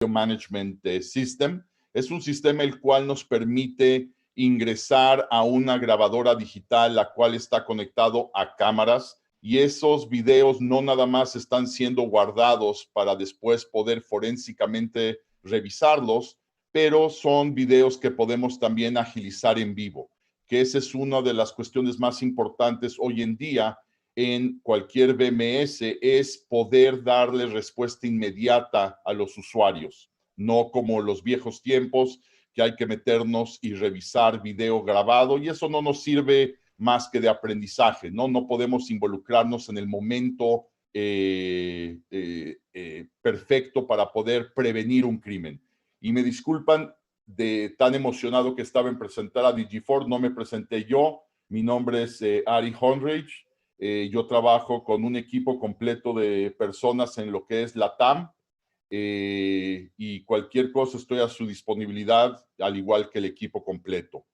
Management System. Es un sistema el cual nos permite ingresar a una grabadora digital, la cual está conectado a cámaras, y esos videos no nada más están siendo guardados para después poder forensicamente revisarlos, pero son videos que podemos también agilizar en vivo, que esa es una de las cuestiones más importantes hoy en día en cualquier VMS, es poder darle respuesta inmediata a los usuarios, no como los viejos tiempos que hay que meternos y revisar video grabado, y eso no nos sirve más que de aprendizaje, ¿no? No podemos involucrarnos en el momento perfecto para poder prevenir un crimen. Y me disculpan de tan emocionado que estaba en presentar a Digiforce, no me presenté yo, mi nombre es Ari Honrich. Yo trabajo con un equipo completo de personas en lo que es la TAM, y cualquier cosa estoy a su disponibilidad, al igual que el equipo completo.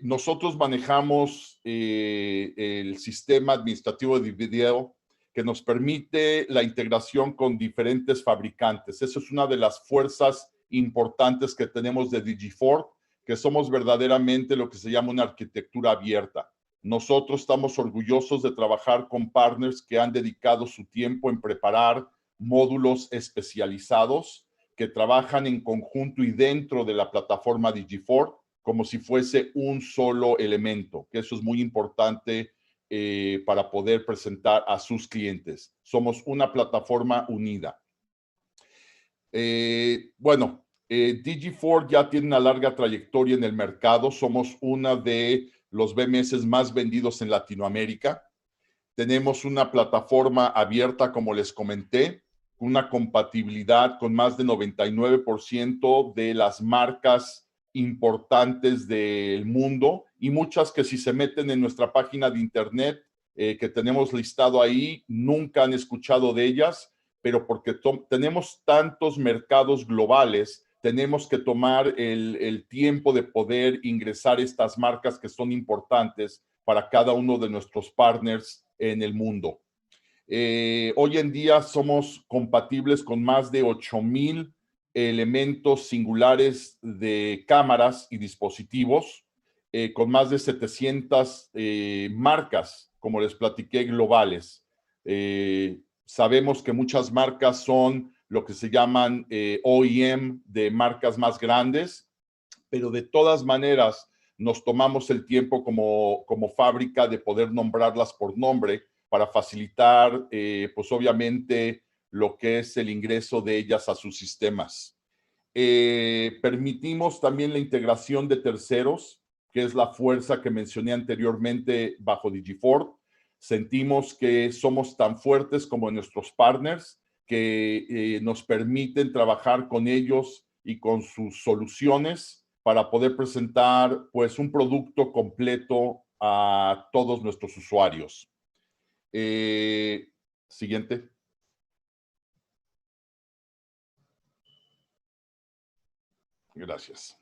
Nosotros manejamos el sistema administrativo de video que nos permite la integración con diferentes fabricantes. Eso es una de las fuerzas importantes que tenemos de Digiforce, que somos verdaderamente lo que se llama una arquitectura abierta. Nosotros estamos orgullosos de trabajar con partners que han dedicado su tiempo en preparar módulos especializados que trabajan en conjunto y dentro de la plataforma Digiforce como si fuese un solo elemento, que eso es muy importante para poder presentar a sus clientes. Somos una plataforma unida. Digiforce ya tiene una larga trayectoria en el mercado. Somos una de los VMS más vendidos en Latinoamérica. Tenemos una plataforma abierta, como les comenté, una compatibilidad con más de 99% de las marcas importantes del mundo, y muchas que si se meten en nuestra página de internet que tenemos listado ahí, nunca han escuchado de ellas, pero porque tenemos tantos mercados globales, tenemos que tomar el tiempo de poder ingresar estas marcas que son importantes para cada uno de nuestros partners en el mundo. Hoy en día somos compatibles con más de 8,000 elementos singulares de cámaras y dispositivos, con más de 700 marcas, como les platiqué, globales. Sabemos que muchas marcas son lo que se llaman OEM de marcas más grandes, pero de todas maneras nos tomamos el tiempo como fábrica de poder nombrarlas por nombre para facilitar, pues obviamente, lo que es el ingreso de ellas a sus sistemas. Permitimos también la integración de terceros, que es la fuerza que mencioné anteriormente bajo Digiforce. Sentimos que somos tan fuertes como nuestros partners, que nos permiten trabajar con ellos y con sus soluciones para poder presentar pues un producto completo a todos nuestros usuarios. Siguiente. Gracias.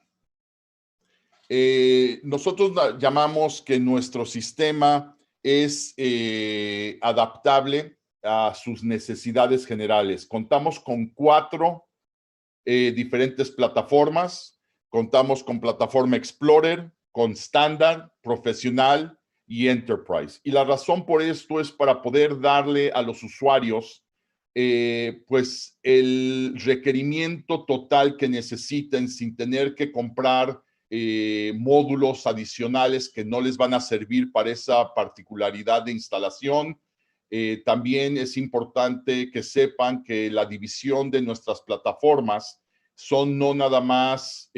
Nosotros llamamos que nuestro sistema es adaptable a sus necesidades generales. Contamos con 4 diferentes plataformas. Contamos con plataforma Explorer, con Standard, Profesional y Enterprise. Y la razón por esto es para poder darle a los usuarios pues el requerimiento total que necesiten sin tener que comprar módulos adicionales que no les van a servir para esa particularidad de instalación. También es importante que sepan que la división de nuestras plataformas son no nada más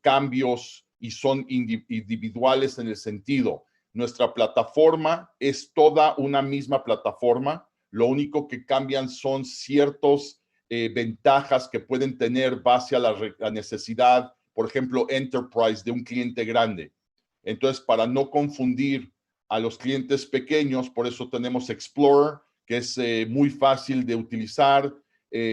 cambios y son individuales en el sentido. Nuestra plataforma es toda una misma plataforma. Lo único que cambian son ciertas ventajas que pueden tener base a la necesidad, por ejemplo, Enterprise de un cliente grande. Entonces, para no confundir a los clientes pequeños, por eso tenemos Explorer, que es muy fácil de utilizar,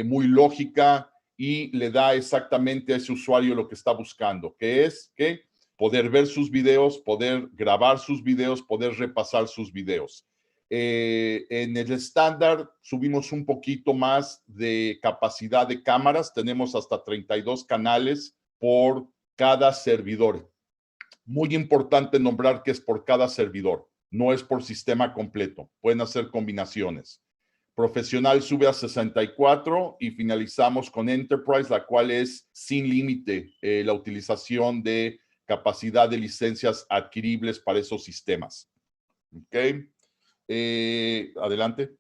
muy lógica, y le da exactamente a ese usuario lo que está buscando, que es que poder ver sus videos, poder grabar sus videos, poder repasar sus videos. En el estándar subimos un poquito más de capacidad de cámaras. Tenemos hasta 32 canales por cada servidor. Muy importante nombrar que es por cada servidor, no es por sistema completo. Pueden hacer combinaciones. Profesional sube a 64 y finalizamos con Enterprise, la cual es sin límite la utilización de capacidad de licencias adquiribles para esos sistemas. ¿Ok? Adelante.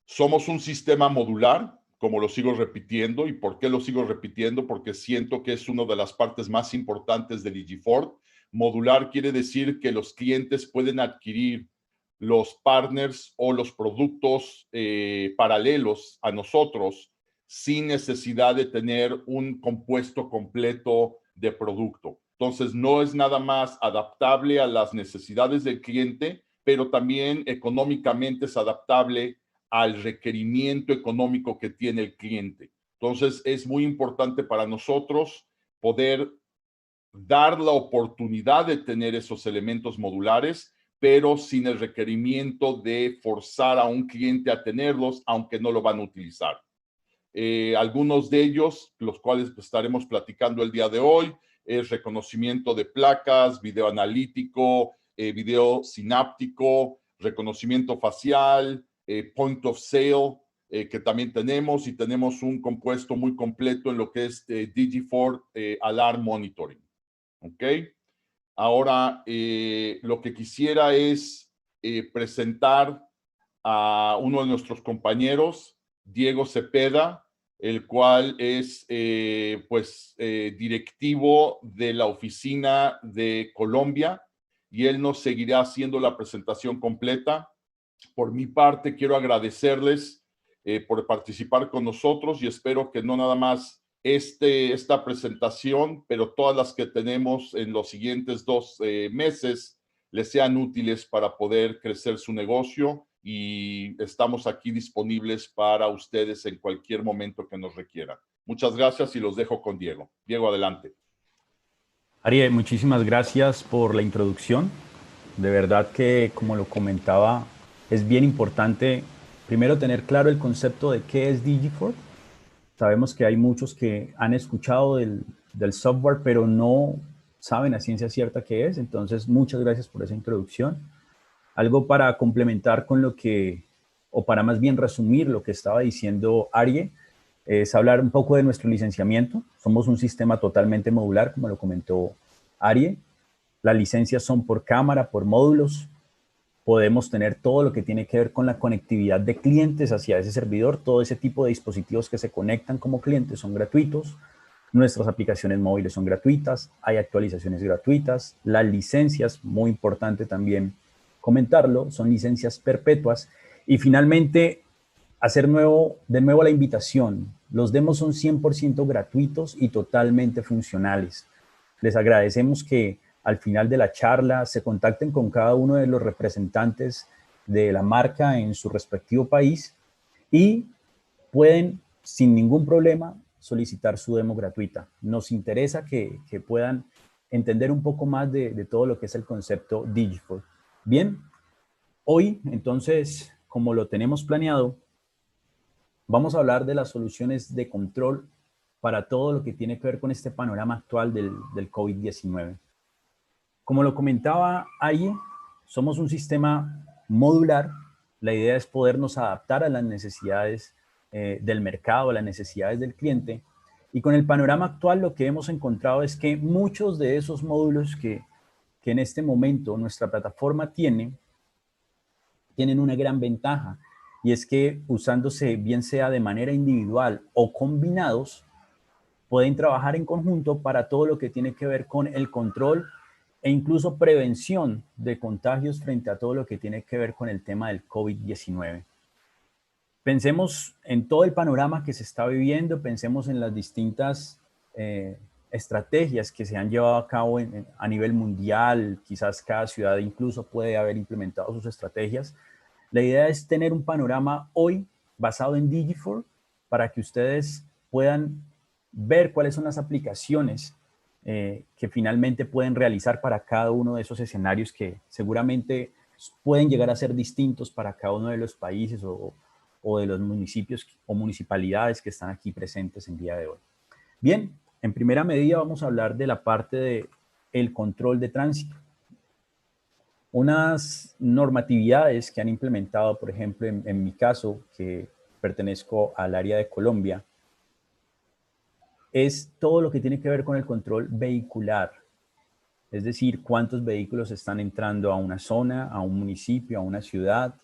Somos un sistema modular, como lo sigo repitiendo. ¿Y por qué lo sigo repitiendo? Porque siento que es una de las partes más importantes de Digiford. Modular quiere decir que los clientes pueden adquirir los partners o los productos paralelos a nosotros sin necesidad de tener un compuesto completo de producto. Entonces, no es nada más adaptable a las necesidades del cliente, pero también económicamente es adaptable al requerimiento económico que tiene el cliente. Entonces, es muy importante para nosotros poder dar la oportunidad de tener esos elementos modulares, pero sin el requerimiento de forzar a un cliente a tenerlos, aunque no lo van a utilizar. Algunos de ellos, los cuales estaremos platicando el día de hoy, es reconocimiento de placas, video analítico, video sináptico, reconocimiento facial, point of sale, que también tenemos, y tenemos un compuesto muy completo en lo que es Digiford Alarm Monitoring. ¿Ok? Ahora, lo que quisiera es presentar a uno de nuestros compañeros, Diego Cepeda, el cual es directivo de la oficina de Colombia, y él nos seguirá haciendo la presentación completa. Por mi parte, quiero agradecerles por participar con nosotros y espero que no nada más esta presentación, pero todas las que tenemos en los siguientes 2 meses les sean útiles para poder crecer su negocio, y estamos aquí disponibles para ustedes en cualquier momento que nos requieran. Muchas gracias y los dejo con Diego. Diego, adelante. Ari, muchísimas gracias por la introducción. De verdad que, como lo comentaba, es bien importante primero tener claro el concepto de qué es Digiford. Sabemos que hay muchos que han escuchado del software, pero no saben a ciencia cierta qué es. Entonces, muchas gracias por esa introducción. Algo para complementar con lo que, o para más bien resumir lo que estaba diciendo Arie, es hablar un poco de nuestro licenciamiento. Somos un sistema totalmente modular, como lo comentó Arie. Las licencias son por cámara, por módulos. Podemos tener todo lo que tiene que ver con la conectividad de clientes hacia ese servidor. Todo ese tipo de dispositivos que se conectan como clientes son gratuitos. Nuestras aplicaciones móviles son gratuitas. Hay actualizaciones gratuitas. Las licencias, muy importante también comentarlo, son licencias perpetuas. Y finalmente, hacer de nuevo la invitación. Los demos son 100% gratuitos y totalmente funcionales. Les agradecemos que al final de la charla se contacten con cada uno de los representantes de la marca en su respectivo país y pueden sin ningún problema solicitar su demo gratuita. Nos interesa que puedan entender un poco más de todo lo que es el concepto Digiford. Bien, hoy entonces, como lo tenemos planeado, vamos a hablar de las soluciones de control para todo lo que tiene que ver con este panorama actual del COVID-19. Como lo comentaba Aye, somos un sistema modular. La idea es podernos adaptar a las necesidades del mercado, a las necesidades del cliente. Y con el panorama actual lo que hemos encontrado es que muchos de esos módulos que en este momento nuestra plataforma tienen una gran ventaja, y es que usándose bien sea de manera individual o combinados, pueden trabajar en conjunto para todo lo que tiene que ver con el control e incluso prevención de contagios frente a todo lo que tiene que ver con el tema del COVID-19. Pensemos en todo el panorama que se está viviendo, pensemos en las distintas estrategias que se han llevado a cabo a nivel mundial. Quizás cada ciudad incluso puede haber implementado sus estrategias. La idea es tener un panorama hoy basado en Digiford para que ustedes puedan ver cuáles son las aplicaciones que finalmente pueden realizar para cada uno de esos escenarios que seguramente pueden llegar a ser distintos para cada uno de los países o de los municipios o municipalidades que están aquí presentes en día de hoy. Bien, en primera medida vamos a hablar de la parte del control de tránsito. Unas normatividades que han implementado, por ejemplo, en mi caso, que pertenezco al área de Colombia, es todo lo que tiene que ver con el control vehicular. Es decir, cuántos vehículos están entrando a una zona, a un municipio, a una ciudad,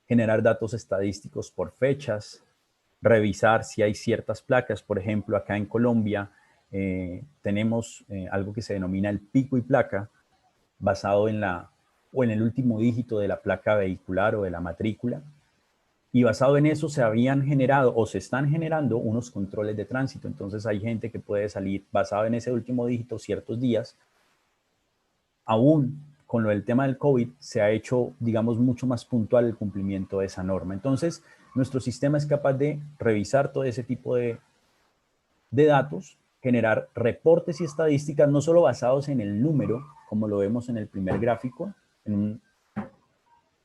generar datos estadísticos por fechas, revisar si hay ciertas placas. Por ejemplo, acá en Colombia tenemos algo que se denomina el pico y placa, basado en el último dígito de la placa vehicular o de la matrícula. Y basado en eso se habían generado o se están generando unos controles de tránsito. Entonces hay gente que puede salir basado en ese último dígito ciertos días. Aún con lo del tema del COVID se ha hecho, digamos, mucho más puntual el cumplimiento de esa norma. Entonces, nuestro sistema es capaz de revisar todo ese tipo de datos, generar reportes y estadísticas, no solo basados en el número, como lo vemos en el primer gráfico,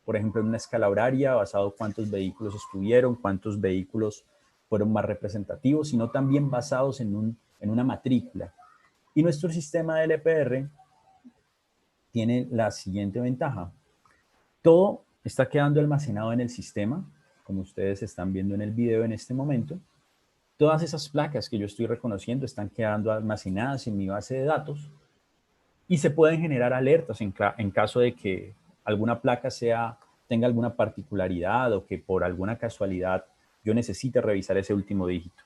por ejemplo, en una escala horaria, basado en cuántos vehículos estuvieron, cuántos vehículos fueron más representativos, sino también basados en una matrícula. Y nuestro sistema de LPR tiene la siguiente ventaja. Todo está quedando almacenado en el sistema, como ustedes están viendo en el video en este momento. Todas esas placas que yo estoy reconociendo están quedando almacenadas en mi base de datos y se pueden generar alertas en caso de que alguna placa tenga alguna particularidad o que por alguna casualidad yo necesite revisar ese último dígito.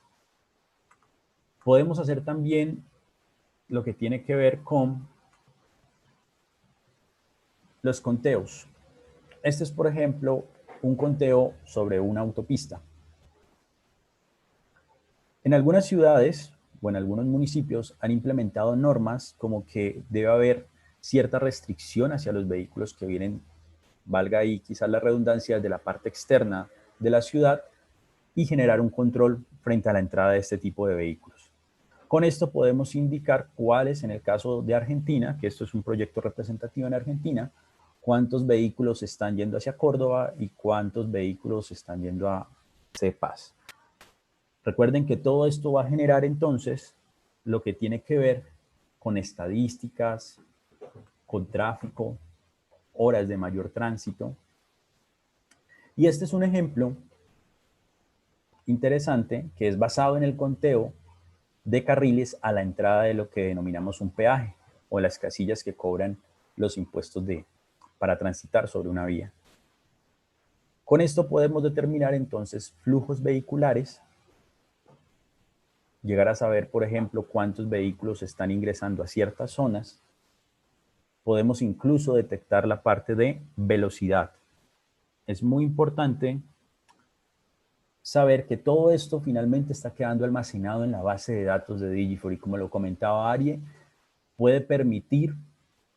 Podemos hacer también lo que tiene que ver con los conteos. Este es, por ejemplo, un conteo sobre una autopista. En algunas ciudades o en algunos municipios han implementado normas como que debe haber cierta restricción hacia los vehículos que vienen, valga ahí quizás la redundancia, de la parte externa de la ciudad y generar un control frente a la entrada de este tipo de vehículos. Con esto podemos indicar cuáles, en el caso de Argentina, que esto es un proyecto representativo en Argentina, cuántos vehículos están yendo hacia Córdoba y cuántos vehículos están yendo a Paz. Recuerden que todo esto va a generar entonces lo que tiene que ver con estadísticas, con tráfico, horas de mayor tránsito. Y este es un ejemplo interesante que es basado en el conteo de carriles a la entrada de lo que denominamos un peaje o las casillas que cobran los impuestos para transitar sobre una vía. Con esto podemos determinar entonces flujos vehiculares, llegar a saber, por ejemplo, cuántos vehículos están ingresando a ciertas zonas. Podemos incluso detectar la parte de velocidad. Es muy importante saber que todo esto finalmente está quedando almacenado en la base de datos de Digifor y, como lo comentaba Arie, puede permitir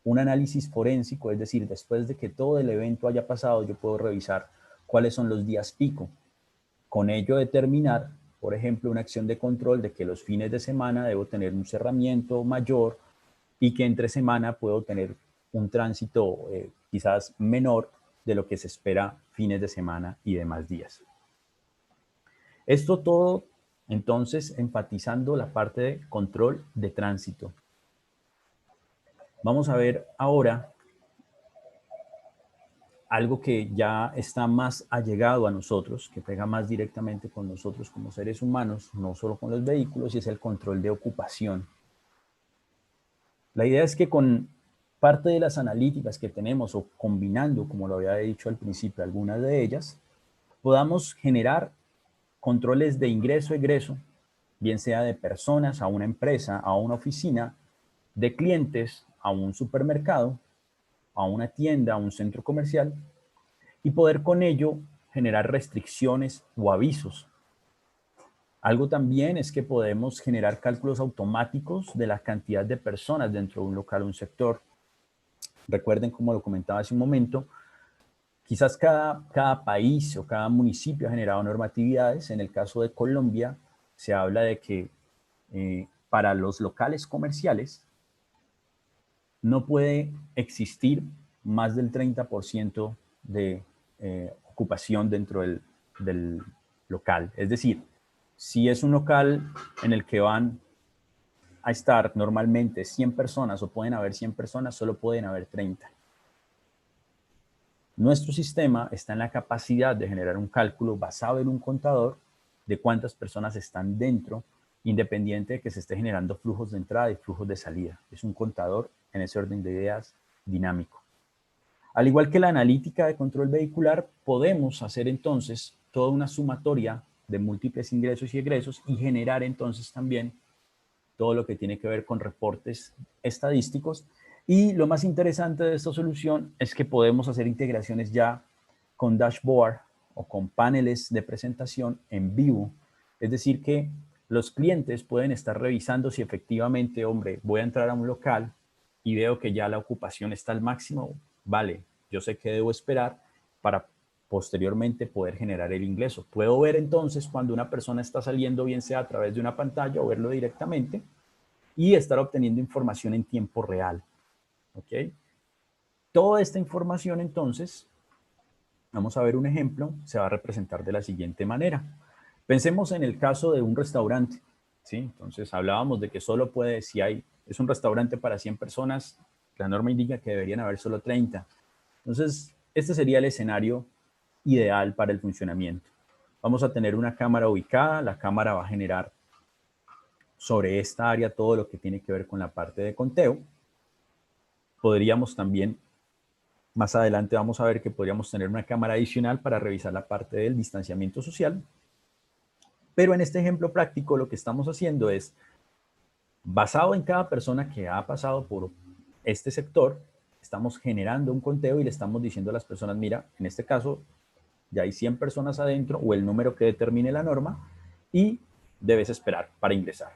un análisis forénsico, es decir, después de que todo el evento haya pasado, yo puedo revisar cuáles son los días pico. Con ello determinar, por ejemplo, una acción de control de que los fines de semana debo tener un cerramiento mayor y que entre semana puedo tener un tránsito quizás menor de lo que se espera fines de semana y demás días. Esto todo, entonces, enfatizando la parte de control de tránsito. Vamos a ver ahora algo que ya está más allegado a nosotros, que pega más directamente con nosotros como seres humanos, no solo con los vehículos, y es el control de ocupación. La idea es que con parte de las analíticas que tenemos, o combinando, como lo había dicho al principio, algunas de ellas, podamos generar controles de ingreso-egreso, bien sea de personas a una empresa, a una oficina, de clientes a un supermercado, a una tienda, a un centro comercial, y poder con ello generar restricciones o avisos. Algo también es que podemos generar cálculos automáticos de la cantidad de personas dentro de un local o un sector. Recuerden, como lo comentaba hace un momento, quizás cada país o cada municipio ha generado normatividades. En el caso de Colombia, se habla de que para los locales comerciales no puede existir más del 30% de ocupación dentro del local. Es decir, si es un local en el que van a estar normalmente 100 personas o pueden haber 100 personas, solo pueden haber 30. Nuestro sistema está en la capacidad de generar un cálculo basado en un contador de cuántas personas están dentro, independiente de que se esté generando flujos de entrada y flujos de salida. Es un contador en ese orden de ideas dinámico. Al igual que la analítica de control vehicular, podemos hacer entonces toda una sumatoria de múltiples ingresos y egresos y generar entonces también todo lo que tiene que ver con reportes estadísticos. Y lo más interesante de esta solución es que podemos hacer integraciones ya con dashboard o con paneles de presentación en vivo. Es decir, que los clientes pueden estar revisando si efectivamente, hombre, voy a entrar a un local y veo que ya la ocupación está al máximo. Vale, yo sé qué debo esperar para posteriormente poder generar el ingreso. Puedo ver entonces cuando una persona está saliendo, bien sea a través de una pantalla o verlo directamente, y estar obteniendo información en tiempo real. ¿Ok? Toda esta información entonces, vamos a ver un ejemplo, se va a representar de la siguiente manera. Pensemos en el caso de un restaurante, ¿sí? Entonces hablábamos de que solo puede, si es un restaurante para 100 personas, la norma indica que deberían haber solo 30. Entonces, este sería el escenario ideal para el funcionamiento. Vamos a tener una cámara ubicada, la cámara va a generar sobre esta área todo lo que tiene que ver con la parte de conteo. Podríamos también, más adelante vamos a ver que podríamos tener una cámara adicional para revisar la parte del distanciamiento social. Pero en este ejemplo práctico lo que estamos haciendo es, basado en cada persona que ha pasado por este sector, estamos generando un conteo y le estamos diciendo a las personas, mira, en este caso ya hay 100 personas adentro o el número que determine la norma y debes esperar para ingresar.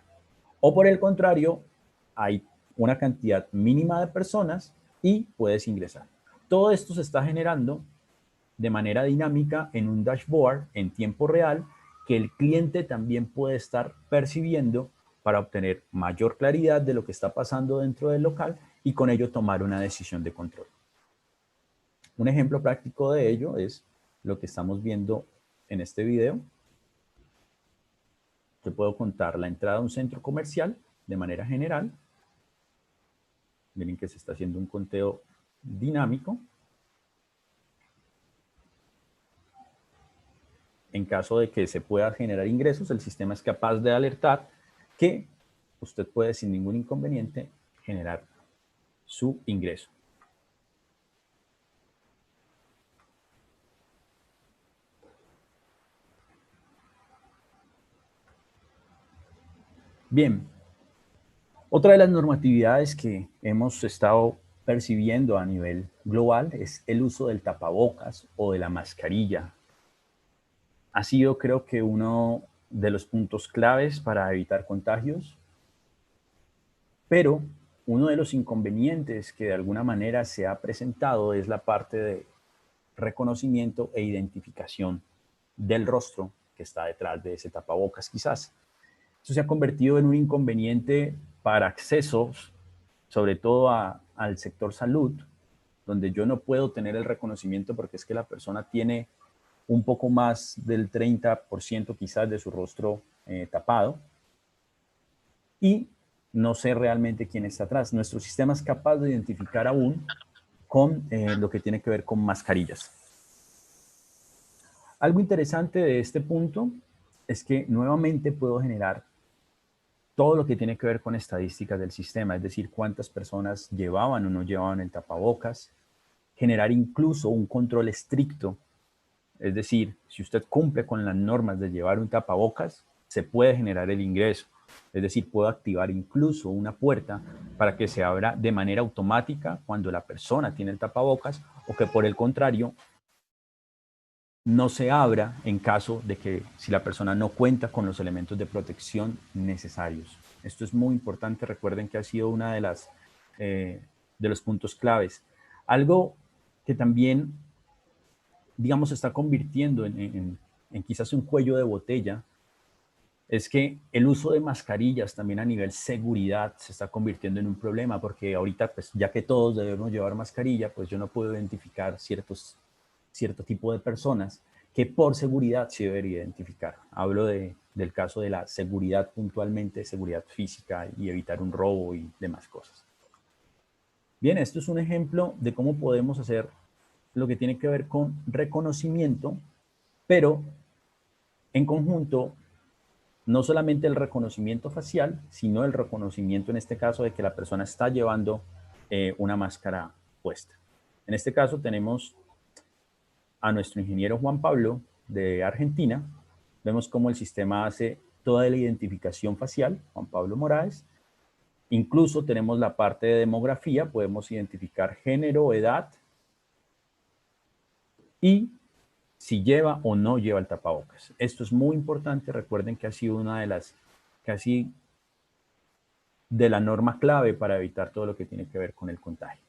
O por el contrario, hay una cantidad mínima de personas y puedes ingresar. Todo esto se está generando de manera dinámica en un dashboard en tiempo real que el cliente también puede estar percibiendo para obtener mayor claridad de lo que está pasando dentro del local y con ello tomar una decisión de control. Un ejemplo práctico de ello es lo que estamos viendo en este video. Yo puedo contar la entrada a un centro comercial de manera general. Miren que se está haciendo un conteo dinámico. En caso de que se pueda generar ingresos, el sistema es capaz de alertar que usted puede sin ningún inconveniente generar su ingreso. Bien, otra de las normatividades que hemos estado percibiendo a nivel global es el uso del tapabocas o de la mascarilla. Ha sido, creo que, uno de los puntos claves para evitar contagios, pero uno de los inconvenientes que de alguna manera se ha presentado es la parte de reconocimiento e identificación del rostro que está detrás de ese tapabocas quizás. Eso se ha convertido en un inconveniente para accesos, sobre todo al sector salud, donde yo no puedo tener el reconocimiento porque es que la persona tiene un poco más del 30% quizás de su rostro tapado y no sé realmente quién está atrás. Nuestro sistema es capaz de identificar aún con lo que tiene que ver con mascarillas. Algo interesante de este punto es que nuevamente puedo generar todo lo que tiene que ver con estadísticas del sistema, es decir, cuántas personas llevaban o no llevaban el tapabocas, generar incluso un control estricto, es decir, si usted cumple con las normas de llevar un tapabocas, se puede generar el ingreso, es decir, puedo activar incluso una puerta para que se abra de manera automática cuando la persona tiene el tapabocas o que por el contrario no se abra en caso de que si la persona no cuenta con los elementos de protección necesarios. Esto es muy importante, recuerden que ha sido una de los puntos claves. Algo que también, digamos, se está convirtiendo en quizás un cuello de botella es que el uso de mascarillas también a nivel seguridad se está convirtiendo en un problema, porque ahorita, pues ya que todos debemos llevar mascarilla, pues yo no puedo identificar cierto tipo de personas que por seguridad se debería identificar. Hablo del caso de la seguridad puntualmente, seguridad física y evitar un robo y demás cosas. Bien, esto es un ejemplo de cómo podemos hacer lo que tiene que ver con reconocimiento, pero en conjunto no solamente el reconocimiento facial, sino el reconocimiento en este caso de que la persona está llevando una máscara puesta. En este caso tenemos a nuestro ingeniero Juan Pablo de Argentina. Vemos cómo el sistema hace toda la identificación facial, Juan Pablo Moraes. Incluso tenemos la parte de demografía, podemos identificar género, edad y si lleva o no lleva el tapabocas. Esto es muy importante, recuerden que ha sido una de las casi de la norma clave para evitar todo lo que tiene que ver con el contagio.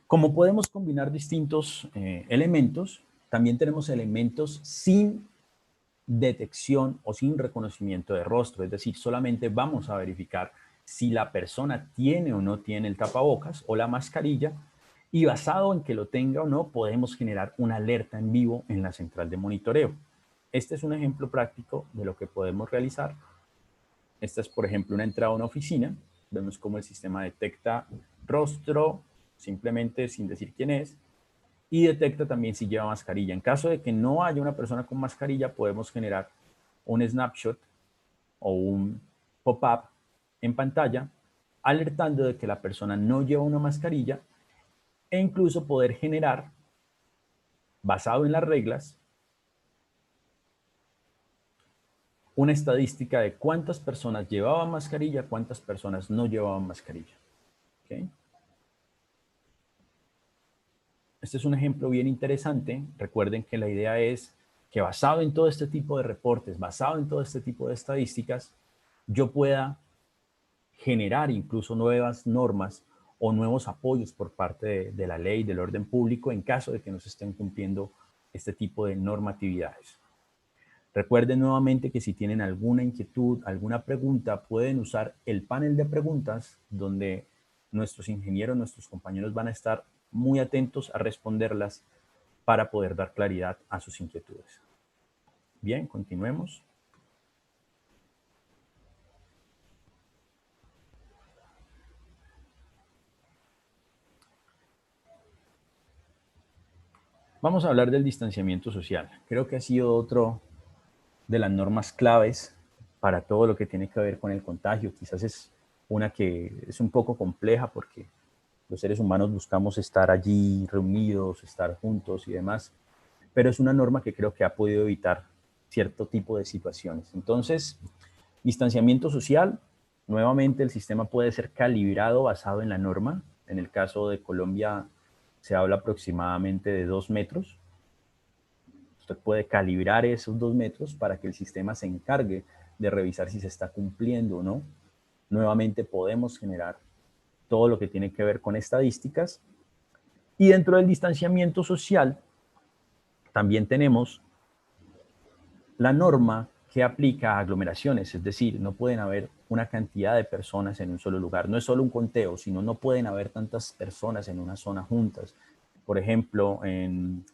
Como podemos combinar distintos elementos, también tenemos elementos sin detección o sin reconocimiento de rostro, es decir, solamente vamos a verificar si la persona tiene o no tiene el tapabocas o la mascarilla, y basado en que lo tenga o no, podemos generar una alerta en vivo en la central de monitoreo. Este es un ejemplo práctico de lo que podemos realizar. Esta es, por ejemplo, una entrada a una oficina. Vemos cómo el sistema detecta rostro, simplemente sin decir quién es, y detecta también si lleva mascarilla. En caso de que no haya una persona con mascarilla, podemos generar un snapshot o un pop-up en pantalla alertando de que la persona no lleva una mascarilla, e incluso poder generar, basado en las reglas, una estadística de cuántas personas llevaban mascarilla, cuántas personas no llevaban mascarilla. ¿Okay? Este es un ejemplo bien interesante. Recuerden que la idea es que basado en todo este tipo de reportes, basado en todo este tipo de estadísticas, yo pueda generar incluso nuevas normas o nuevos apoyos por parte de la ley, del orden público, en caso de que no se estén cumpliendo este tipo de normatividades. Recuerden nuevamente que si tienen alguna inquietud, alguna pregunta, pueden usar el panel de preguntas donde nuestros ingenieros, nuestros compañeros van a estar muy atentos a responderlas para poder dar claridad a sus inquietudes. Bien, continuemos. Vamos a hablar del distanciamiento social. Creo que ha sido otro de las normas claves para todo lo que tiene que ver con el contagio. Quizás es una que es un poco compleja porque los seres humanos buscamos estar allí reunidos, estar juntos y demás, pero es una norma que creo que ha podido evitar cierto tipo de situaciones. Entonces, distanciamiento social, nuevamente el sistema puede ser calibrado basado en la norma. En el caso de Colombia se habla aproximadamente de 2 metros. Usted puede calibrar esos 2 metros para que el sistema se encargue de revisar si se está cumpliendo o no. Nuevamente podemos generar todo lo que tiene que ver con estadísticas. Y dentro del distanciamiento social también tenemos la norma que aplica a aglomeraciones, es decir, no pueden haber una cantidad de personas en un solo lugar. No es solo un conteo, sino no pueden haber tantas personas en una zona juntas. Por ejemplo, en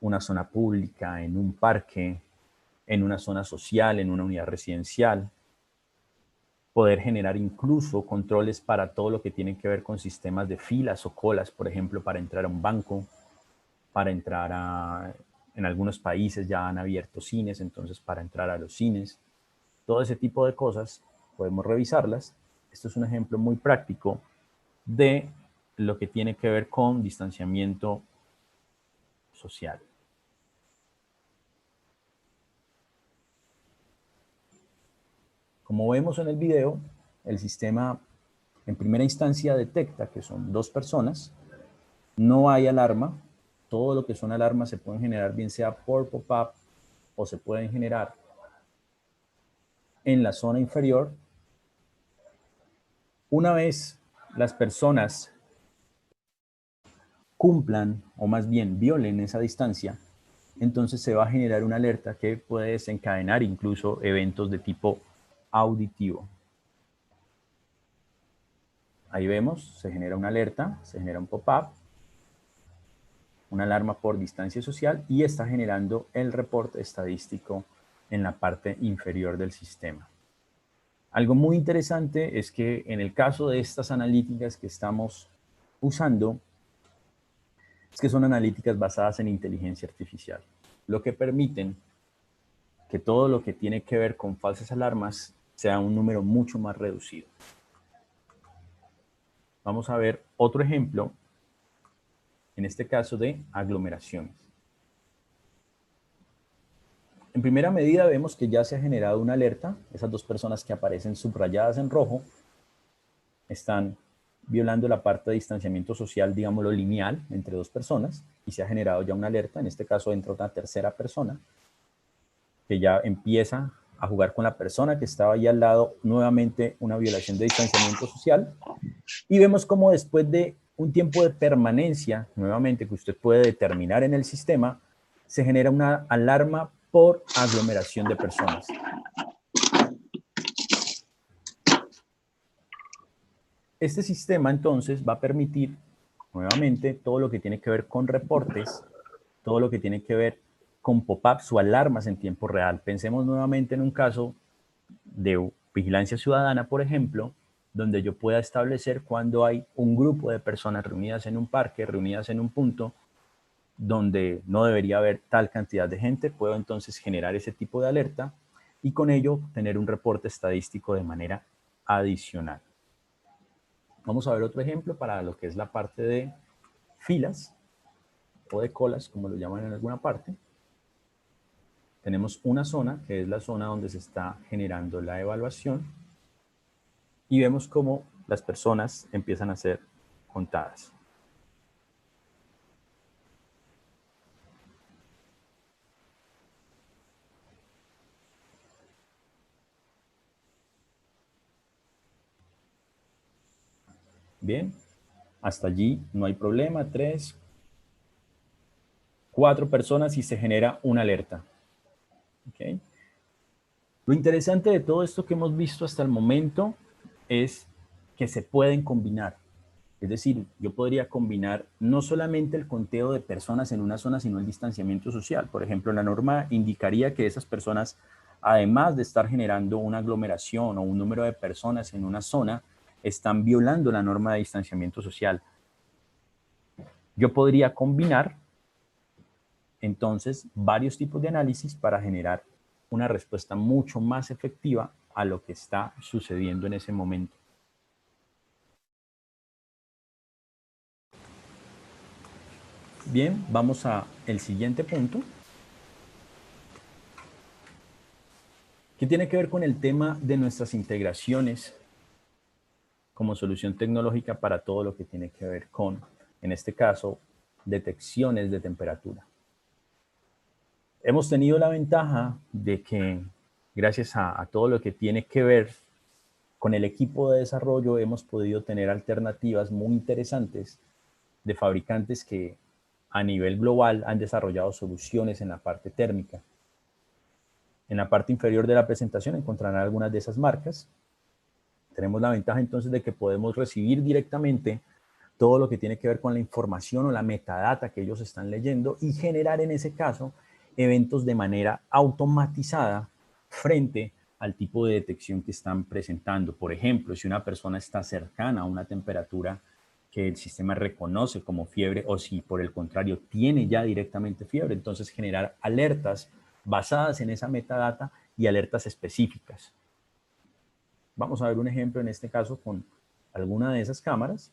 una zona pública, en un parque, en una zona social, en una unidad residencial. Poder generar incluso controles para todo lo que tiene que ver con sistemas de filas o colas, por ejemplo, para entrar a un banco, para entrar a... En algunos países ya han abierto cines, entonces para entrar a los cines. Todo ese tipo de cosas podemos revisarlas. Esto es un ejemplo muy práctico de lo que tiene que ver con distanciamiento social. Como vemos en el video, el sistema en primera instancia detecta que son 2 personas, no hay alarma, todo lo que son alarmas se pueden generar bien sea por pop-up o se pueden generar en la zona inferior. Una vez las personas cumplan o más bien violen esa distancia, entonces se va a generar una alerta que puede desencadenar incluso eventos de tipo auditivo. Ahí vemos, se genera una alerta, se genera un pop-up, una alarma por distancia social y está generando el reporte estadístico en la parte inferior del sistema. Algo muy interesante es que en el caso de estas analíticas que estamos usando, es que son analíticas basadas en inteligencia artificial, lo que permiten que todo lo que tiene que ver con falsas alarmas sea un número mucho más reducido. Vamos a ver otro ejemplo, en este caso de aglomeraciones. En primera medida vemos que ya se ha generado una alerta. Esas dos personas que aparecen subrayadas en rojo están violando la parte de distanciamiento social, digámoslo, lineal entre dos personas, y se ha generado ya una alerta. En este caso entra una tercera persona que ya empieza a jugar con la persona que estaba ahí al lado, nuevamente una violación de distanciamiento social. Y vemos cómo después de un tiempo de permanencia, nuevamente que usted puede determinar en el sistema, se genera una alarma por aglomeración de personas. Este sistema entonces va a permitir nuevamente todo lo que tiene que ver con reportes, todo lo que tiene que ver con pop-ups o alarmas en tiempo real. Pensemos nuevamente en un caso de vigilancia ciudadana, por ejemplo, donde yo pueda establecer cuando hay un grupo de personas reunidas en un parque, reunidas en un punto donde no debería haber tal cantidad de gente, puedo entonces generar ese tipo de alerta y con ello tener un reporte estadístico de manera adicional. Vamos a ver otro ejemplo para lo que es la parte de filas o de colas, como lo llaman en alguna parte. Tenemos una zona, que es la zona donde se está generando la evaluación, y vemos cómo las personas empiezan a ser contadas. Bien, hasta allí no hay problema. 3, 4 personas y se genera una alerta. ¿Okay? Lo interesante de todo esto que hemos visto hasta el momento es que se pueden combinar. Es decir, yo podría combinar no solamente el conteo de personas en una zona, sino el distanciamiento social. Por ejemplo, la norma indicaría que esas personas, además de estar generando una aglomeración o un número de personas en una zona, están violando la norma de distanciamiento social. Yo podría combinar entonces varios tipos de análisis para generar una respuesta mucho más efectiva a lo que está sucediendo en ese momento. Bien, vamos al siguiente punto, que tiene que ver con el tema de nuestras integraciones como solución tecnológica para todo lo que tiene que ver con, en este caso, detecciones de temperatura. Hemos tenido la ventaja de que, gracias a todo lo que tiene que ver con el equipo de desarrollo, hemos podido tener alternativas muy interesantes de fabricantes que a nivel global han desarrollado soluciones en la parte térmica. En la parte inferior de la presentación encontrarán algunas de esas marcas. Tenemos la ventaja entonces de que podemos recibir directamente todo lo que tiene que ver con la información o la metadata que ellos están leyendo y generar en ese caso eventos de manera automatizada frente al tipo de detección que están presentando. Por ejemplo, si una persona está cercana a una temperatura que el sistema reconoce como fiebre o si por el contrario tiene ya directamente fiebre, entonces generar alertas basadas en esa metadata y alertas específicas. Vamos a ver un ejemplo en este caso con alguna de esas cámaras.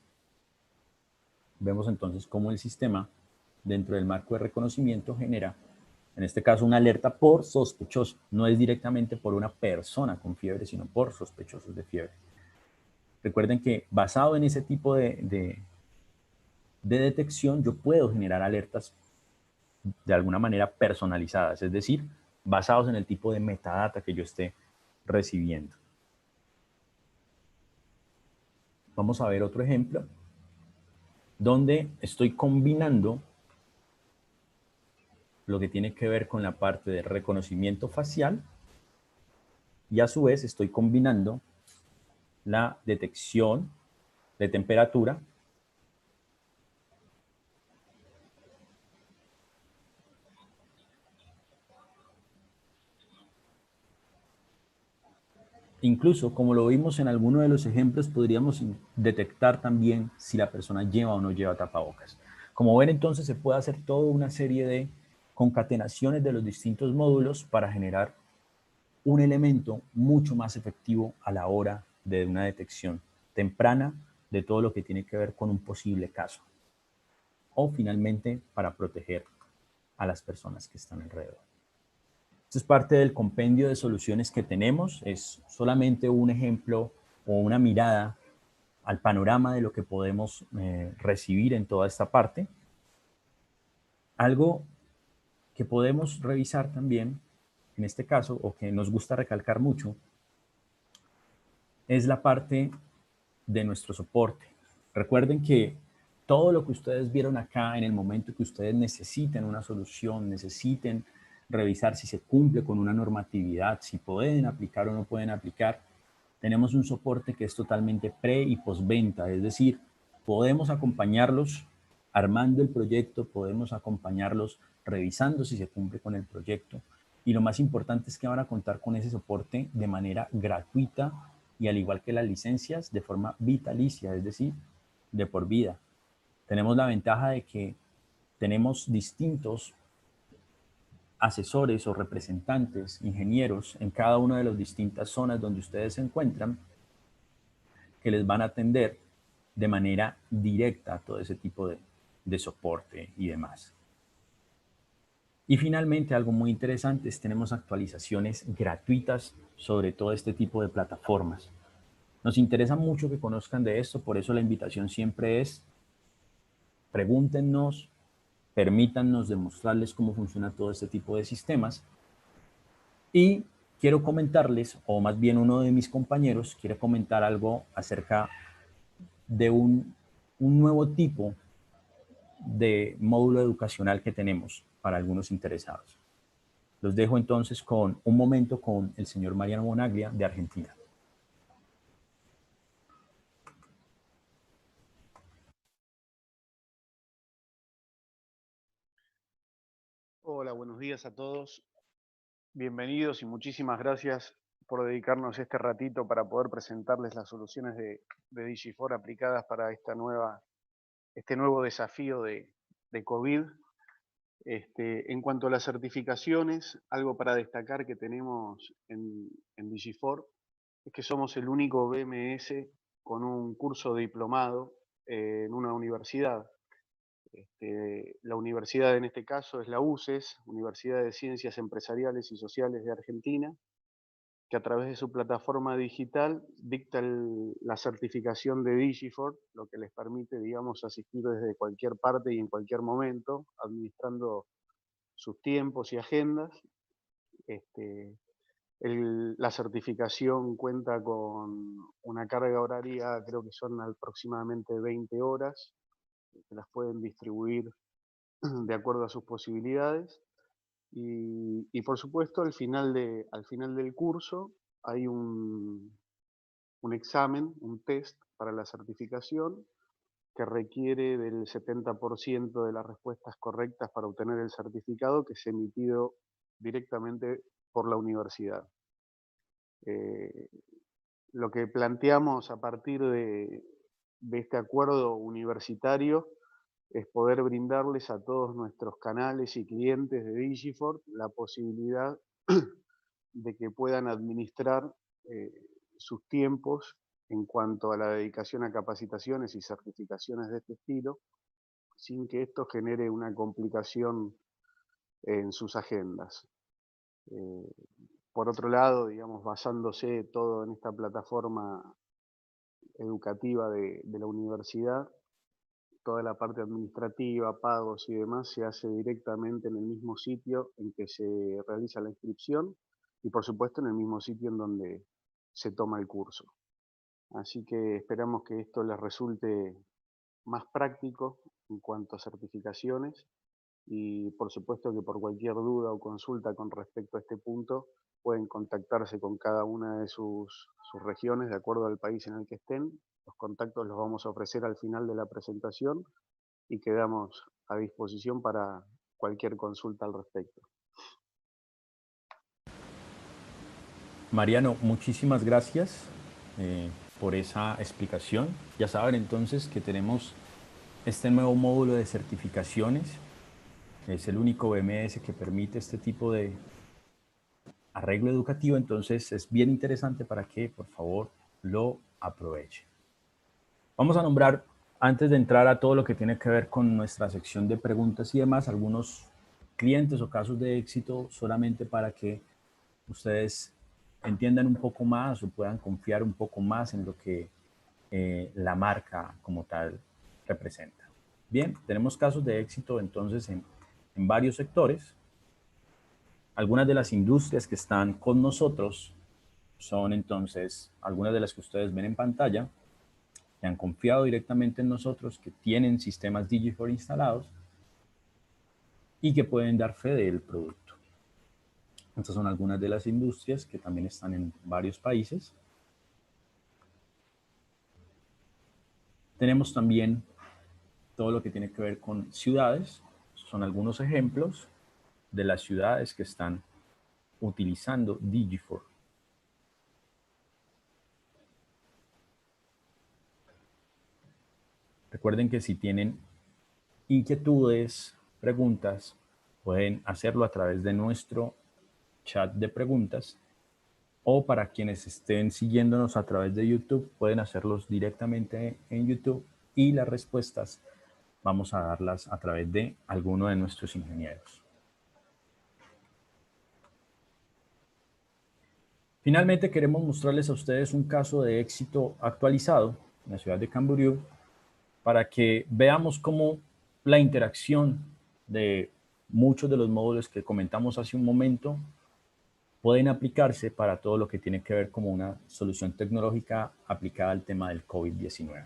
Vemos entonces cómo el sistema dentro del marco de reconocimiento genera, en este caso, una alerta por sospechoso. No es directamente por una persona con fiebre, sino por sospechosos de fiebre. Recuerden que basado en ese tipo de detección, yo puedo generar alertas de alguna manera personalizadas, es decir, basados en el tipo de metadata que yo esté recibiendo. Vamos a ver otro ejemplo donde estoy combinando lo que tiene que ver con la parte de reconocimiento facial y a su vez estoy combinando la detección de temperatura incluso, como lo vimos en alguno de los ejemplos, podríamos detectar también si la persona lleva o no lleva tapabocas. Como ven, entonces se puede hacer toda una serie de concatenaciones de los distintos módulos para generar un elemento mucho más efectivo a la hora de una detección temprana de todo lo que tiene que ver con un posible caso. O finalmente para proteger a las personas que están alrededor. Esto es parte del compendio de soluciones que tenemos, es solamente un ejemplo o una mirada al panorama de lo que podemos recibir en toda esta parte. Algo que podemos revisar también, en este caso, o que nos gusta recalcar mucho, es la parte de nuestro soporte. Recuerden que todo lo que ustedes vieron acá en el momento que ustedes necesiten una solución, necesiten revisar si se cumple con una normatividad, si pueden aplicar o no pueden aplicar, tenemos un soporte que es totalmente pre y postventa, es decir, podemos acompañarlos armando el proyecto, podemos acompañarlos revisando si se cumple con el proyecto y lo más importante es que van a contar con ese soporte de manera gratuita y al igual que las licencias, de forma vitalicia, es decir, de por vida. Tenemos la ventaja de que tenemos distintos asesores o representantes, ingenieros, en cada una de las distintas zonas donde ustedes se encuentran, que les van a atender de manera directa todo ese tipo de soporte y demás. Y finalmente, algo muy interesante es tenemos actualizaciones gratuitas sobre todo este tipo de plataformas. Nos interesa mucho que conozcan de esto, por eso la invitación siempre es pregúntenos, permítannos demostrarles cómo funciona todo este tipo de sistemas. Y quiero comentarles, o más bien uno de mis compañeros quiere comentar algo acerca de un nuevo tipo de módulo educacional que tenemos para algunos interesados. Los dejo entonces con un momento con el señor Mariano Bonaglia de Argentina. Hola, buenos días a todos. Bienvenidos y muchísimas gracias por dedicarnos este ratito para poder presentarles las soluciones de Digifor aplicadas para este nuevo desafío de COVID. En cuanto a las certificaciones, algo para destacar que tenemos en Digifor es que somos el único BMS con un curso de diplomado en una universidad. La universidad en este caso es la UCES, Universidad de Ciencias Empresariales y Sociales de Argentina, que a través de su plataforma digital dicta la certificación de Digifor, lo que les permite, digamos, asistir desde cualquier parte y en cualquier momento, administrando sus tiempos y agendas. La certificación cuenta con una carga horaria, creo que son aproximadamente 20 horas, que las pueden distribuir de acuerdo a sus posibilidades. Y por supuesto, al final del curso hay un examen, un test para la certificación que requiere del 70% de las respuestas correctas para obtener el certificado que es emitido directamente por la universidad. Lo que planteamos a partir de este acuerdo universitario es poder brindarles a todos nuestros canales y clientes de Digifor la posibilidad de que puedan administrar eh, sus tiempos en cuanto a la dedicación a capacitaciones y certificaciones de este estilo, sin que esto genere una complicación en sus agendas. Por otro lado, digamos, basándose todo en esta plataforma educativa de la universidad, toda la parte administrativa, pagos y demás se hace directamente en el mismo sitio en que se realiza la inscripción y por supuesto en el mismo sitio en donde se toma el curso. Así que esperamos que esto les resulte más práctico en cuanto a certificaciones y por supuesto que por cualquier duda o consulta con respecto a este punto pueden contactarse con cada una de sus regiones de acuerdo al país en el que estén. Los contactos los vamos a ofrecer al final de la presentación y quedamos a disposición para cualquier consulta al respecto. Mariano, muchísimas gracias por esa explicación. Ya saben entonces que tenemos este nuevo módulo de certificaciones. Es el único BMS que permite este tipo de arreglo educativo, entonces es bien interesante para que por favor lo aprovechen. Vamos a nombrar, antes de entrar a todo lo que tiene que ver con nuestra sección de preguntas y demás, algunos clientes o casos de éxito solamente para que ustedes entiendan un poco más o puedan confiar un poco más en lo que la marca como tal representa. Bien, tenemos casos de éxito entonces en varios sectores. Algunas de las industrias que están con nosotros son entonces algunas de las que ustedes ven en pantalla, que han confiado directamente en nosotros, que tienen sistemas Digifor instalados y que pueden dar fe del producto. Estas son algunas de las industrias que también están en varios países. Tenemos también todo lo que tiene que ver con ciudades. Son algunos ejemplos de las ciudades que están utilizando Digifor. Recuerden que si tienen inquietudes, preguntas, pueden hacerlo a través de nuestro chat de preguntas, o para quienes estén siguiéndonos a través de YouTube, pueden hacerlos directamente en YouTube y las respuestas vamos a darlas a través de alguno de nuestros ingenieros. Finalmente, queremos mostrarles a ustedes un caso de éxito actualizado en la ciudad de Camboriú para que veamos cómo la interacción de muchos de los módulos que comentamos hace un momento pueden aplicarse para todo lo que tiene que ver como una solución tecnológica aplicada al tema del COVID-19.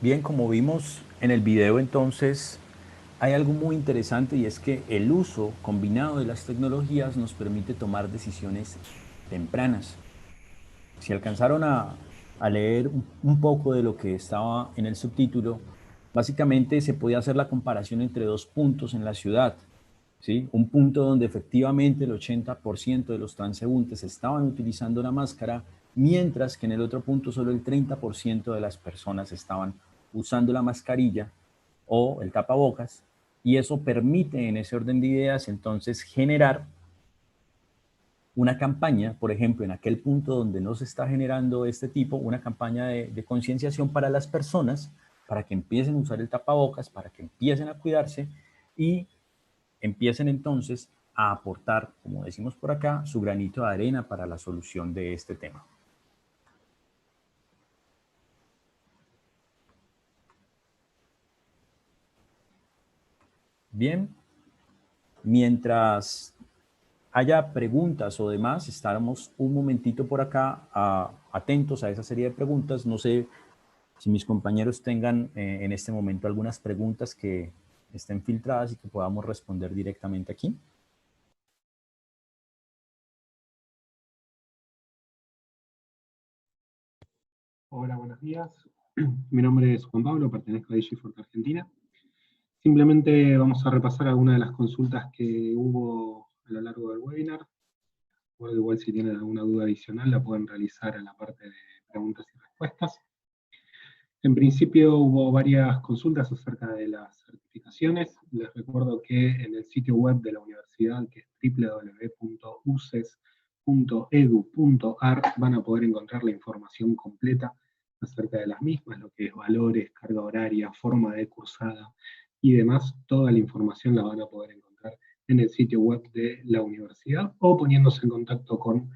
Bien, como vimos en el video entonces, hay algo muy interesante y es que el uso combinado de las tecnologías nos permite tomar decisiones tempranas. Si alcanzaron a leer un poco de lo que estaba en el subtítulo, básicamente se podía hacer la comparación entre dos puntos en la ciudad, ¿sí? Un punto donde efectivamente el 80% de los transeúntes estaban utilizando la máscara, mientras que en el otro punto solo el 30% de las personas estaban usando la mascarilla o el tapabocas, y eso permite en ese orden de ideas entonces generar una campaña, por ejemplo, en aquel punto donde no se está generando este tipo, una campaña de concienciación para las personas, para que empiecen a usar el tapabocas, para que empiecen a cuidarse y empiecen entonces a aportar, como decimos por acá, su granito de arena para la solución de este tema. Bien, mientras haya preguntas o demás, estaremos un momentito por acá atentos a esa serie de preguntas. No sé si mis compañeros tengan en este momento algunas preguntas que estén filtradas y que podamos responder directamente aquí. Hola, buenos días. Mi nombre es Juan Pablo, pertenezco a Digifor Argentina. Simplemente vamos a repasar algunas de las consultas que hubo a lo largo del webinar. Recuerdo igual si tienen alguna duda adicional la pueden realizar en la parte de preguntas y respuestas. En principio hubo varias consultas acerca de las certificaciones. Les recuerdo que en el sitio web de la universidad, que es www.uces.edu.ar, van a poder encontrar la información completa acerca de las mismas, lo que es valores, carga horaria, forma de cursada y demás. Toda la información la van a poder encontrar en el sitio web de la universidad o poniéndose en contacto con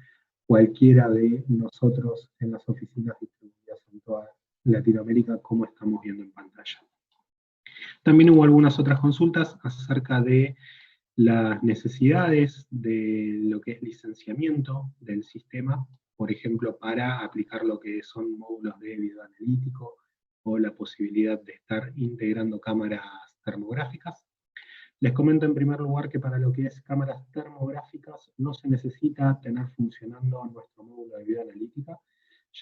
cualquiera de nosotros en las oficinas distribuidas en toda Latinoamérica, como estamos viendo en pantalla. También hubo algunas otras consultas acerca de las necesidades de lo que es licenciamiento del sistema, por ejemplo, para aplicar lo que son módulos de video analítico o la posibilidad de estar integrando cámaras termográficas. Les comento en primer lugar que para lo que es cámaras termográficas no se necesita tener funcionando nuestro módulo de video analítica,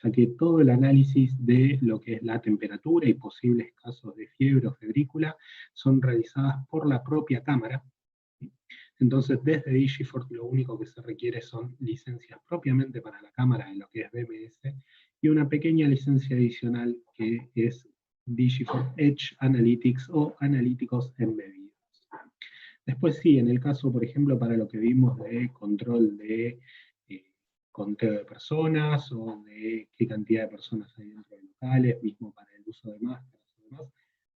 ya que todo el análisis de lo que es la temperatura y posibles casos de fiebre o febrícula son realizadas por la propia cámara. Entonces, desde DigiFort lo único que se requiere son licencias propiamente para la cámara de lo que es BMS y una pequeña licencia adicional que es DigiFort Edge Analytics o analíticos embebidos. Después sí, en el caso, por ejemplo, para lo que vimos de control de conteo de personas o de qué cantidad de personas hay dentro de locales, mismo para el uso de máscaras y demás,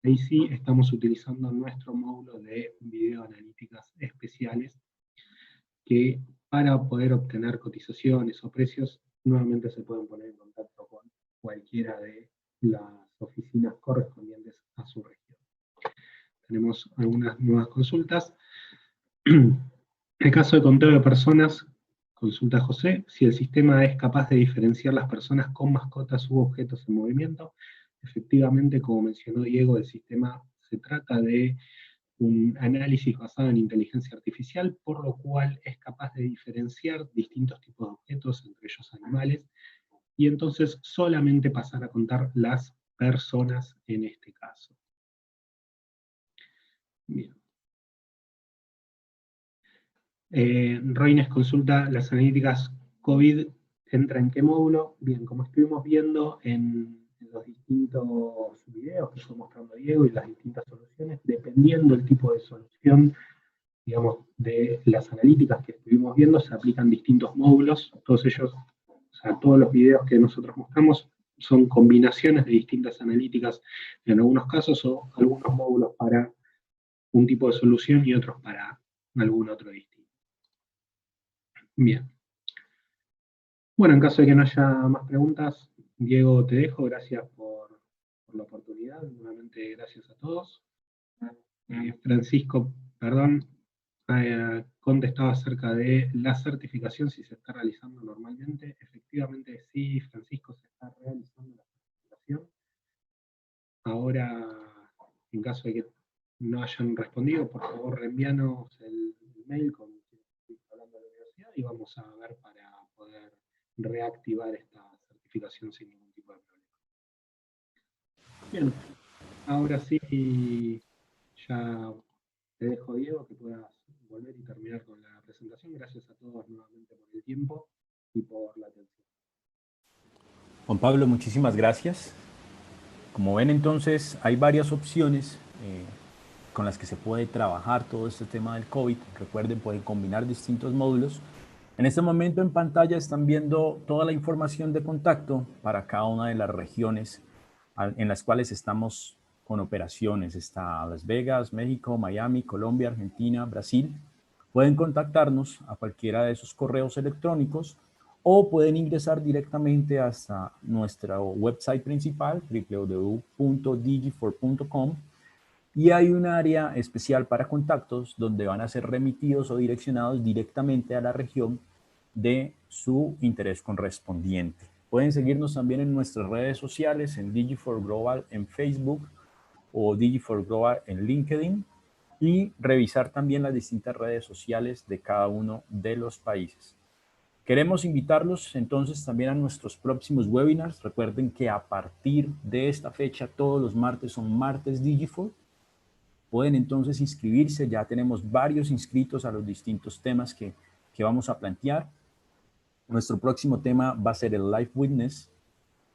ahí sí estamos utilizando nuestro módulo de videoanalíticas especiales que para poder obtener cotizaciones o precios, nuevamente se pueden poner en contacto con cualquiera de las oficinas correspondientes a su región. Tenemos algunas nuevas consultas. En el caso de conteo de personas, consulta José, si el sistema es capaz de diferenciar las personas con mascotas u objetos en movimiento. Efectivamente, como mencionó Diego, el sistema se trata de un análisis basado en inteligencia artificial, por lo cual es capaz de diferenciar distintos tipos de objetos, entre ellos animales, y entonces solamente pasar a contar las personas en este caso. Bien. Reines consulta, ¿las analíticas COVID entra en qué módulo? Bien, como estuvimos viendo en los distintos videos que fue mostrando Diego y las distintas soluciones, dependiendo del tipo de solución, digamos, de las analíticas que estuvimos viendo, se aplican distintos módulos, todos ellos, o sea, todos los videos que nosotros mostramos son combinaciones de distintas analíticas en algunos casos, o algunos módulos para un tipo de solución y otros para algún otro distinto. Bien. Bueno, en caso de que no haya más preguntas, Diego, te dejo. Gracias por la oportunidad. Nuevamente, gracias a todos. Francisco, perdón, contestaba acerca de la certificación, si se está realizando normalmente. Efectivamente, sí, Francisco, se está realizando la certificación. Ahora, en caso de que no hayan respondido, por favor, reenvíanos el mail con hablando de la universidad y vamos a ver para poder reactivar esta certificación sin ningún tipo de problema. Bien, ahora sí, ya te dejo, Diego, que puedas volver y terminar con la presentación. Gracias a todos nuevamente por el tiempo y por la atención. Juan Pablo, muchísimas gracias. Como ven, entonces, hay varias opciones con las que se puede trabajar todo este tema del COVID. Recuerden, pueden combinar distintos módulos. En este momento en pantalla están viendo toda la información de contacto para cada una de las regiones en las cuales estamos con operaciones. Está Las Vegas, México, Miami, Colombia, Argentina, Brasil. Pueden contactarnos a cualquiera de esos correos electrónicos o pueden ingresar directamente hasta nuestra website principal, www.digifor.com, y hay un área especial para contactos donde van a ser remitidos o direccionados directamente a la región de su interés correspondiente. Pueden seguirnos también en nuestras redes sociales, en Digifor Global en Facebook o Digifor Global en LinkedIn, y revisar también las distintas redes sociales de cada uno de los países. Queremos invitarlos entonces también a nuestros próximos webinars. Recuerden que a partir de esta fecha, todos los martes son martes Digifor. Pueden entonces inscribirse, ya tenemos varios inscritos a los distintos temas que vamos a plantear. Nuestro próximo tema va a ser el Live Witness,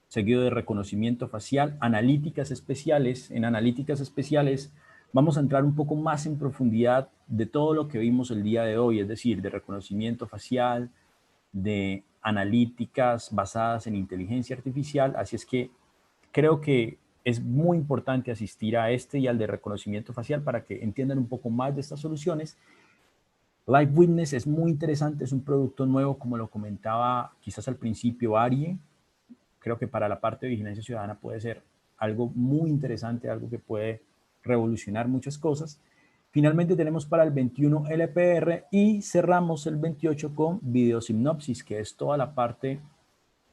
seguido de reconocimiento facial, analíticas especiales. En analíticas especiales vamos a entrar un poco más en profundidad de todo lo que vimos el día de hoy, es decir, de reconocimiento facial, de analíticas basadas en inteligencia artificial. Así es que creo que es muy importante asistir a este y al de reconocimiento facial para que entiendan un poco más de estas soluciones. Live Witness es muy interesante, es un producto nuevo, como lo comentaba quizás al principio Arie. Creo que para la parte de vigilancia ciudadana puede ser algo muy interesante, algo que puede revolucionar muchas cosas. Finalmente tenemos para el 21 LPR y cerramos el 28 con videosinopsis, que es toda la parte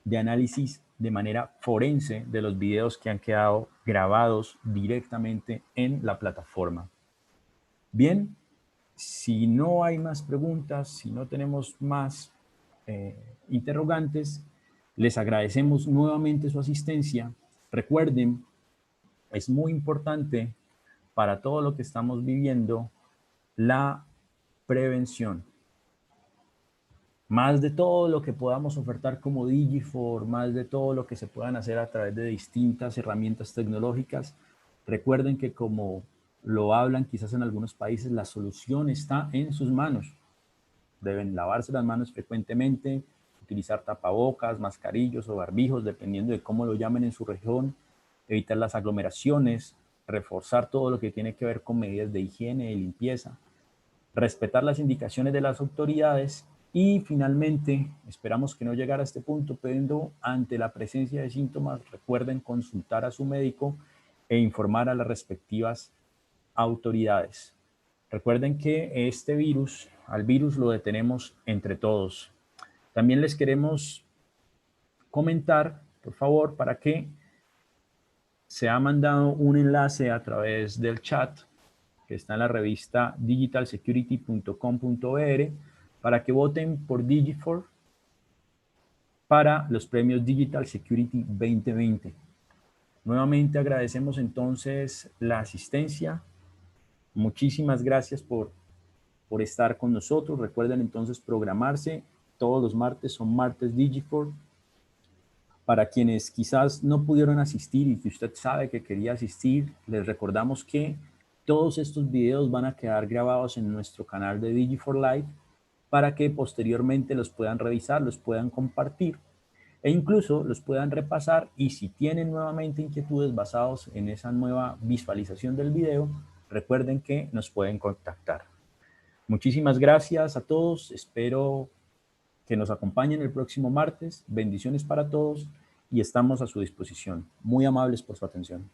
de análisis de manera forense de los videos que han quedado grabados directamente en la plataforma. Bien, si no hay más preguntas, si no tenemos más interrogantes, les agradecemos nuevamente su asistencia. Recuerden, es muy importante para todo lo que estamos viviendo la prevención. Más de todo lo que podamos ofertar como Digifor, más de todo lo que se puedan hacer a través de distintas herramientas tecnológicas, recuerden que como lo hablan quizás en algunos países, la solución está en sus manos. Deben lavarse las manos frecuentemente, utilizar tapabocas, mascarillos o barbijos, dependiendo de cómo lo llamen en su región, evitar las aglomeraciones, reforzar todo lo que tiene que ver con medidas de higiene y limpieza, respetar las indicaciones de las autoridades y finalmente, esperamos que no llegara a este punto, pero ante la presencia de síntomas, recuerden consultar a su médico e informar a las respectivas autoridades. Recuerden que al virus lo detenemos entre todos. También les queremos comentar, por favor, para que se ha mandado un enlace a través del chat que está en la revista digitalsecurity.com.br para que voten por Digifor para los premios Digital Security 2020. Nuevamente agradecemos entonces la asistencia. Muchísimas gracias por estar con nosotros. Recuerden entonces programarse. Todos los martes son martes Digifor. Para quienes quizás no pudieron asistir y que usted sabe que quería asistir, les recordamos que todos estos videos van a quedar grabados en nuestro canal de Digifor Live para que posteriormente los puedan revisar, los puedan compartir e incluso los puedan repasar, y si tienen nuevamente inquietudes basados en esa nueva visualización del video, recuerden que nos pueden contactar. Muchísimas gracias a todos, espero que nos acompañen el próximo martes. Bendiciones para todos y estamos a su disposición. Muy amables por su atención.